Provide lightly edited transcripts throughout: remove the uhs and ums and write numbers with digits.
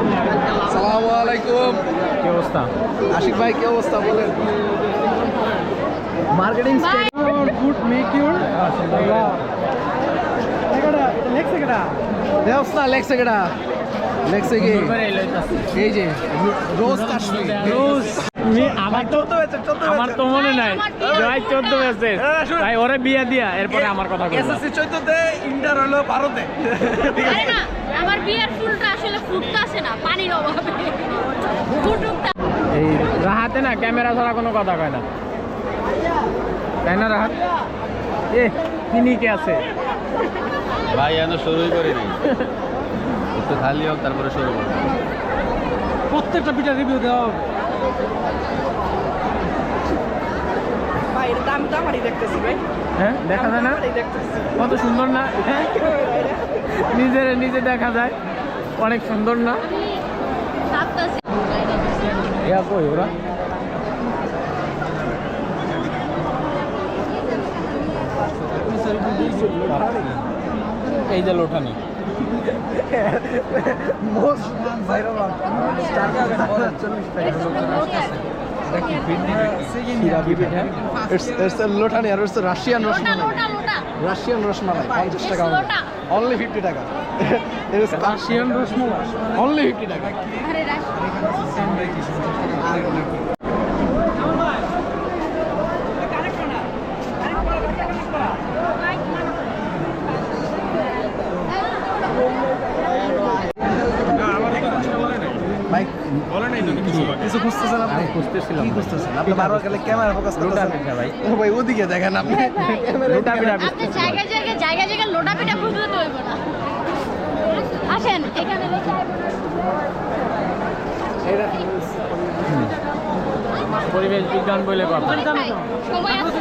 আসসালামু আলাইকুম। কি অবস্থা? আশিক ভাই কি অবস্থা বলেন? মার্কেটিং ফুড মেক ইউর দেওস না লেখছে কেডা লেখছে কি এই যে রোজ কাশ্মীর রোজ আমার তো মনে নাই ভাই 14 ব্যাচের ভাই ওরে বিয়া দিয়া এরপরে আমার কথা কইবা এসএসসি 14 তে ইন্টার হলো ভারতে। আরে না আমার বিয়ার ফুলটা আসলে ফুটটা আছে না পানির অভাবে ফুটুকটা এই রাহাতে না ক্যামেরা ছাড়া কোনো কথা কয় না তাই না রাহাত? এ কিনি কে আছে ভাই এখনো শুরুই করিনি, একটু খালি হোক তারপরে শুরু করবো। প্রত্যেকটা পিঠার রিভিউ দেওয়া হবে। ভাই এর দাম আমারই দেখতেছি ভাই। হ্যাঁ দেখা যায় না কত সুন্দর না? হ্যাঁ নিজে দেখা যায় অনেক সুন্দর না? ভাবতাছি ইয়া কই ওরা এই যে লোটানি most viral star It's a লোটানি আর it's a Russian লোটা রসমালাই। লোটা লোটা রাশিয়ান রসমালাই 50 টাকা লোটা। অনলি 50 টাকা। It is Russian rasmalai only 50 টাকা। আরে রাশ ভাই কিছু খুঁজতেছেন আপনি? খুঁজতেছিলাম কি খুঁজতেছেন আপনি? বারবার গেলে ক্যামেরা ফোকাস লোটা করতেছেন। পিঠা ভাই ও ভাই ওদিকে দেখেন আপনি। লোটা পিঠা আপনি জায়গায় লোটা পিঠা খুঁজলে তো হইব না আসেন এখানে লোটা পরিবেশ বিজ্ঞান বলে কথা সময় আছে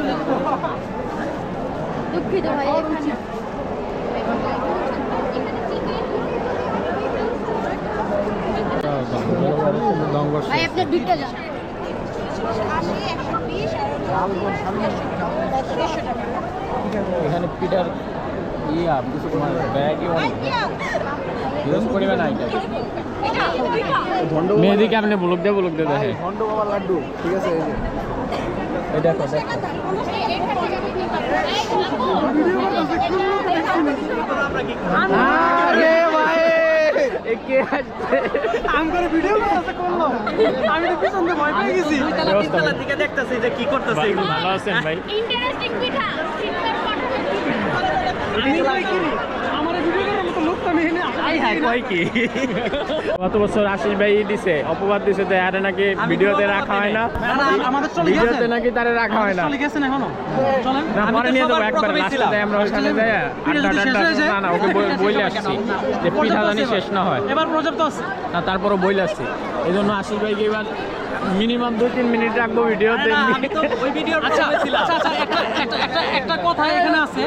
দুঃখিত ভাই এখানে ভাই আপনি ঢুকে যান এখানে পিঠার ইয়া কিছু তোমার ব্যাগই অনেক ইউজ করবে না এটা মেয়েদিকে আপনি ব্লক দিয়ে দেখে ভন্ড বাবা লাড্ডু ঠিক আছে এই যে এই দেখো আরে ভাই কে আসছে আম করে ভিডিও করলো আমি তো পিছন দিয়ে ভয় পেয়ে গেছি ব্যবস্থা দিকে দেখতেছি যে কি করতেছে ভাই, ভালো আছেন ভাই ইন্টারেস্টিং পিঠা আমি ভাই কিনি আমার ভিডিও করার মতো লোক তো নেই না কয় কি গত বছর আশিস ভাই দিছে অপবাদ দিছে যে আরে নাকি ভিডিওতে রাখা হয় না আমাদের চলে গেছে ভিডিওতে নাকি তারে রাখা হয় না চলে গেছেন এখনো চলেন না পরে নিয়ে যাবো একবার লাস্টে যাই আমরা ওখানে যাই না না ওকে বইলে আসছি যে পিঠা জানি শেষ না হয় এবার পর্যাপ্ত আছে না তারপরও বইলে আসছি এই জন্য আশিস ভাইকে এবার মিনিমাম 2-3 মিনিট রাখবো ভিডিওতে ওই ভিডিওর আচ্ছা আচ্ছা একটা কথা এখানে আছে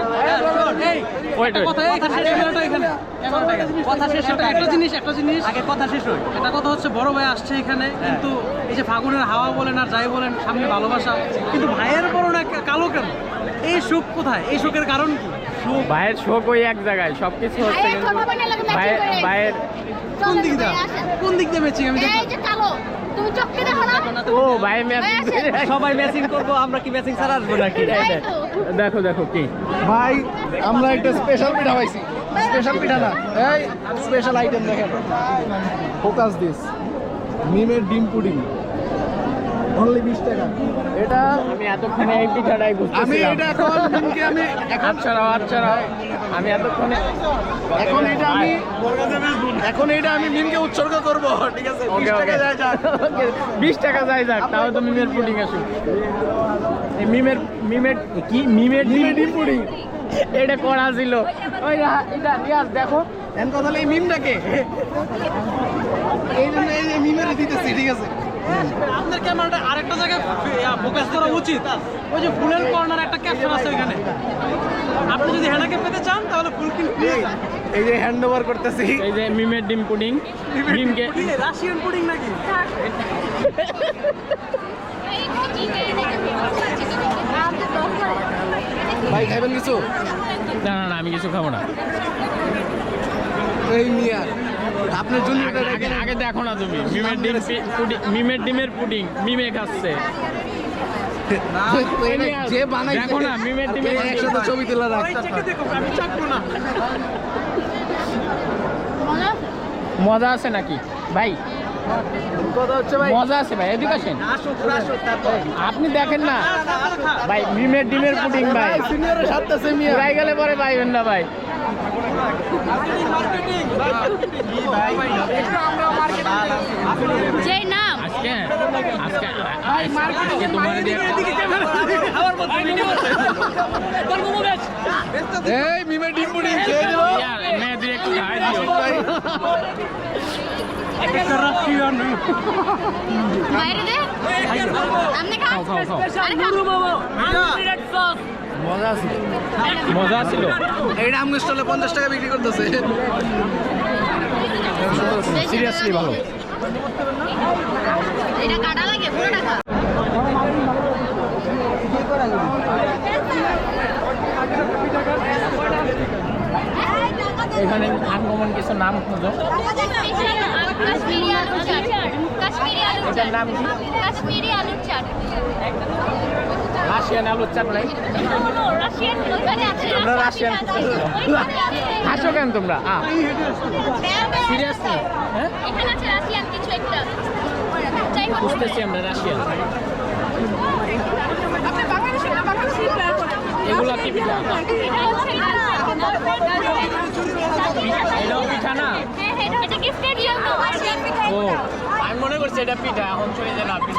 এই Wait, wait. কথা এখানে ক্যামেরাটা এখানে কথা শেষ একটা জিনিস আগে কথা শেষ হয় এটা কথা হচ্ছে বড় ভাই আসছে এখানে কিন্তু এই যে ফাগুনের হাওয়া বলেন আর যাই বলেন সামনে ভালোবাসা কিন্তু ভাইয়ের বড় না কালো কেন এই সুখ কোথায় এই সুখের কারণ কি ভাইয়ের শোক ওই এক জায়গায় সবকিছু হচ্ছে ভাইয়ের ছোট বোনের লাগে matching করে ভাইয়ের কোন দিক দিয়ে ম্যাচিং আমি এই যে কালো তুমি চোখে দেখো না ও ভাই ম্যাচ সবাই ম্যাচিং করবো, আমরা কি ম্যাচিং ছাড়া আসবো নাকি? এই তো দেখো কি ভাই আমরা একটা স্পেশাল পিঠা পাইছি স্পেশাল পিঠা না এই স্পেশাল আইটেম দেখেন ফোকাস দিস মিমের ডিম পুডিং অনলি 20 টাকা এটা আমি এতক্ষণে এই পিঠাটাই আমি বুঝতেছিলাম এটা এখন মিমকে আমি আচ্ছা আমি এতক্ষণে এখন এটা আমি মিমকে উৎসর্গ করব ঠিক আছে 20 টাকা যায় যাক 20 টাকা যাই যাক তাও তো মিমের পুডিং আসুক এই মিমের ডিম পুডিং এটা করা ছিল ওই এটা রিয়াজ দেখো এন কথা হলো এই মিমটাকে এই জন্য এই মিমের দিতেছি ঠিক আছে আপনার ক্যামেরাটা আরেকটা জায়গায় ফোকাস করা উচিত ওই যে ফুলের কর্নার একটা ক্যাপশন আছে ওখানে আপনি যদি হেনাকে পেতে চান তাহলে ফুল কিন এই যে হ্যান্ড ওভার করতেছি এই যে মিমের ডিম পুডিং মিমকে রাশিয়ান পুডিং নাকি ভাই খাইবেন কিছু না আমি কিছু খাবো না এই মিয়া আপনার জুনিয়রটা আগে দেখো না তুমি মিমের ডিমের পুডিং মিমে খাচ্ছে যে বানাই দেখো না মিমের ডিমের একসাথে ছবি তোলা রাখতে আমি চাকবো না মজা আছে নাকি ভাই কথা হচ্ছে ভাই মজা আছে ভাই এদিকে আসেন আপনি দেখেন না ভাই মিমের ডিমের পুডিং ভাই সিনিয়রের সাথে সেমিয়া ভাই গেলে পরে পাইবেন না ভাই যেই নাম আজকে তোমার এই মিমের ডিম পুডিং খেয়ে দিও মেয়েদের একটু খাই দিও বাইরে দে আপনি খাও খাও আরে খাও মজা ছিল এইটা আমগো স্টলে 50 টাকা বিক্রি করতেছে সিরিয়াসলি ভালো এটা কাটা লাগে পুরো টাকা এখানে আনকমন কিছু নাম খুঁজো কাশ্মীরি আলুর চাট এটার নাম কি কাশ্মীরি আলুর চাট রাশিয়ান আলুর চাট নাই রাশিয়ান ওখানে আছে আমরা রাশিয়ান হাসো কেন তোমরা সিরিয়াসলি হ্যাঁ এখানে আছে রাশিয়ান কিছু একটা যাই হোক বুঝতেছি আমরা রাশিয়ান এগুলা কি পিঠা এটাও পিঠা না এটা গিফটের জন্য ও আমি মনে করছি এটা পিঠা এখন চলে যান আপনি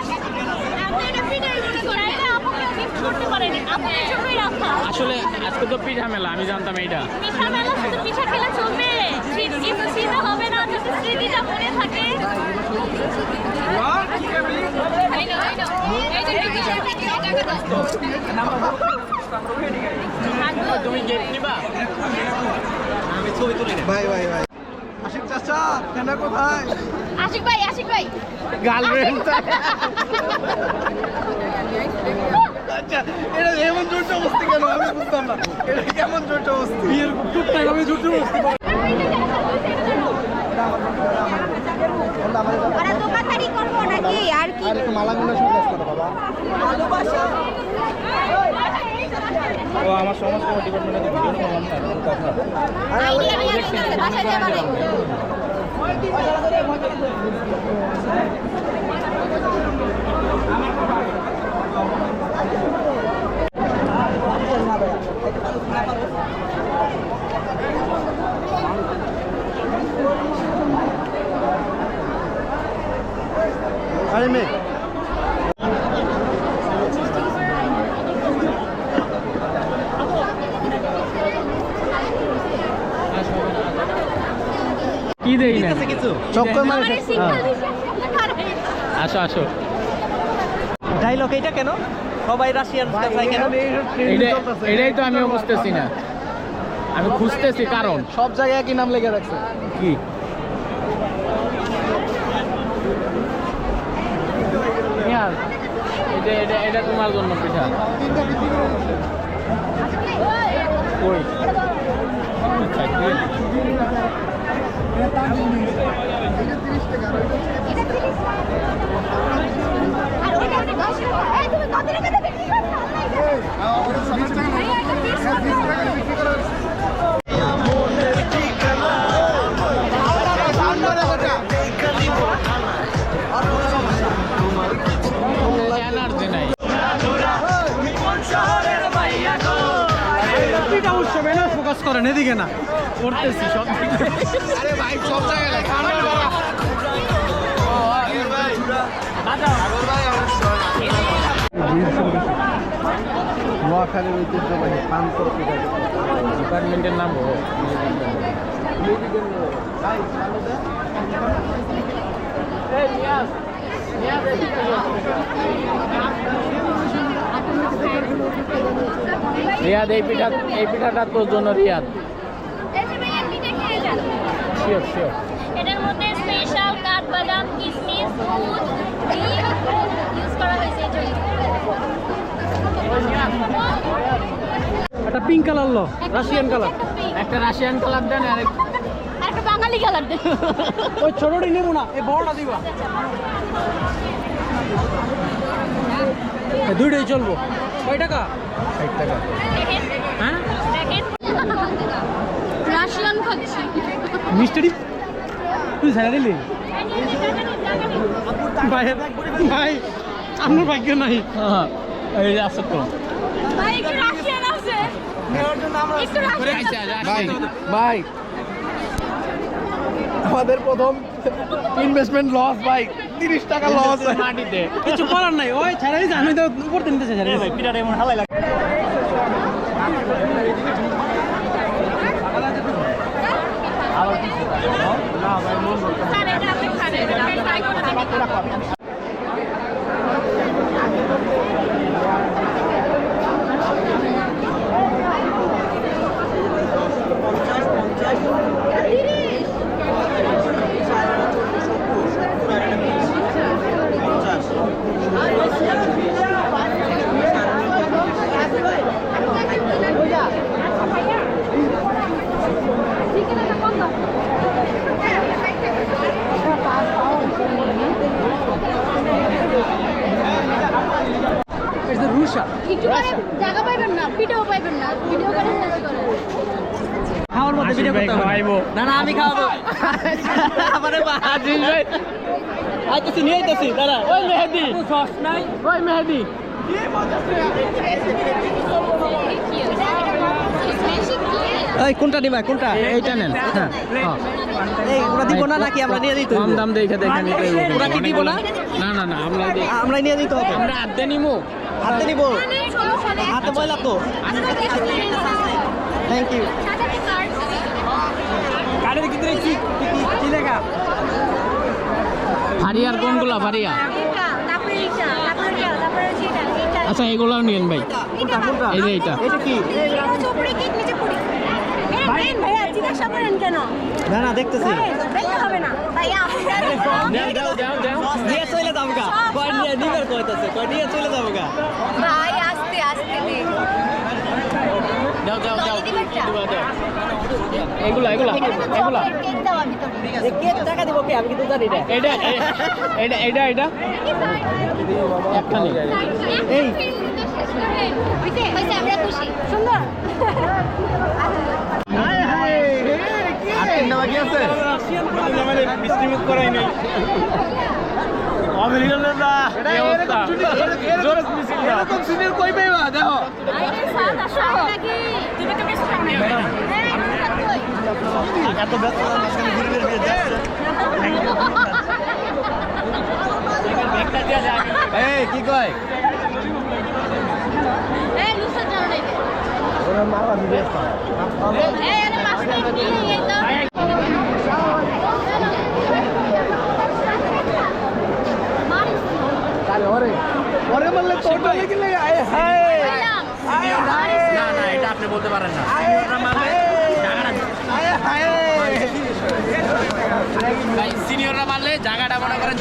আপনি এটা পিঠাই মনে করেন এটা আপনাকে গিফট করতে পারেন আপনি জন্যই রাখা আসলে আজকে তো পিঠা মেলা আমি জানতাম এইটা পিঠা মেলা শুধু পিঠা খেলে চলবে কিন্তু স্মৃতি হবে না যদি স্মৃতিটা মনে থাকে তুমি গেট নিবা ভাই আশিক চাচা কেনা কোথায় আশিক ভাই গার্লফ্রেন্ড আচ্ছা এটা এমন জোর অবস্থা কেন আমি বুঝতাম না এটা কেমন জোর অবস্থা বিয়ের টুকটাক আমি জোর অবস্থা ওরা দোকানদারি করবো নাকি আর কি মালাগুলো শুনে করো বাবা ভালোবাসা ও আমার সমাজ কমিটি ডিপার্টমেন্টে ভিডিও করলাম না কথা আইডিয়া নিয়ে নিতে বাসা যাবে আরে মেয়ে কি দেই না চক্কর মারে আমার সিঙ্গেল আসো আসো ডায়লগ এটা কেন সবাই রাশিয়ান চাই কেন এটাই তো আমিও বুঝতেছি না আমি খুঁজতেছি কারণ সব জায়গায় কি নাম লেগে রাখছে কি নিয়াজ, এটা তোমার জন্য পিঠা কই আর ওটা 10 টাকা এই তুমি কত টাকা দেবে এনার্জি নাই উৎসবে না ফোকাস করেন এদিকে না করতেছি সব আরে ভাই সব জায়গায় নোয়াখালীর ঐতিহ্যবাহী পান্তর পিঠা ডিপার্টমেন্টের নাম বলো রিয়াদ এই পিঠাটা তোর জন্য রিয়াদ এই যে ভাই আপনি দেখে যান শিওর শিওর এটার মধ্যে স্পেশাল কাঠবাদাম কিশমিশ দুধ ডিম ইউজ করা হয়েছে এই জন্য একটা পিঙ্ক কালার লো রাশিয়ান কালার একটা রাশিয়ান কালার দেন আর একটা বাঙালি কালি কালার দে ওই ছোটটি নেবো না, এই বড়টা দিবা। এই দুইটাই চলবো। কয় টাকা? 60 টাকা। হ্যাঁ রাশিয়ান খাচ্ছি মিস্টারি তুই ছেড়ে দিলি ভাই ভাই আপনার ভাগ্য নাই। হ্যাঁ এই যে আছে তো ভাই একটু রাশিয়ান আছে একটু রাশিয়ান ভাই ভাই আমাদের প্রথম ইনভেস্টমেন্ট লস ভাই, 30 টাকা লস মাটিতে। কিছু করার নাই, ওই ছেড়ে দিয়েছে, আমি তো উপর দিন দিতে ছেড়ে ভাই পিটার এমন হালাই লাগে। স্যার এটা আপনি খান এটা আমি ট্রাই করে দেখি রুশা একটু পরে জায়গা পাইবেন না ভিডিও পাইবেন না ভিডিও করে শেষ করেন খাওয়ার মধ্যে ভিডিও করতে হবে। খাইবো না না আমি খাওয়াবো। আমারে আজিজ ভাই আইতেছি নিয়ে আইতেছি দাদা। ওই মেহেদি সস নাই। ওই মেহেদি এই কোনটা নিবা কোনটা? এইটা নেন। হ্যাঁ এই ওরা দিব না নাকি আমরা নিয়ে দিতে কম দাম দেখে দেখে নিতে হবে। ওরা কি দিব না? না না না আমরা আমরা নিয়ে দিতে হবে। আমরা আড্ডা নিমু। হাতে নিব, হাতে পয়লা তো। Thank you. গাড়ির ভিতরে কি কি লেখা? ফারিয়ার কোনগুলা ফারিয়া? আচ্ছা এগুলাও নিয়েন ভাই। কোনটা কোনটা? এই যে এটা এটা কি? না না দেখতেছি। দাও দাও দাও নিয়ে চলে যাবো গা। কয় নিয়ে নিবার কইতাছে, কয় নিয়ে চলে যাবো গা। ভাই আস্তে আস্তে দে দাও দাও দাও দিবা দাও এগুলা এগুলা এগুলা কেক দেওয়া ভিতরে এ কে টাকা দিব কে? আমি কিন্তু জানি না। এটা এটা এটা এটা একখানে এই হইছে আমরা খুশি সুন্দর বাকি আছে ডিস্ট্রিবিউট করাই নাই। এরকম সিনিয়র কই পাইবা দেখো আইরে সাত আসো নাকি তুমি তো কিছু খাও না এত ব্যস্ত মাঝখানে ঘুরে ঘুরে যাচ্ছে। এই কি কয়? এই লুসা যাও নাই ওরা মারা দিবে এই আরে পাঁচটা নিয়ে এই দাও ওরে বললে তোটা লেগে লাগে আয় হায় না না এটা আপনি বলতে পারেন না সিনিয়ররা মারলে জায়গাটা আয় হায় সিনিয়ররা মারলে জায়গাটা মনে করেন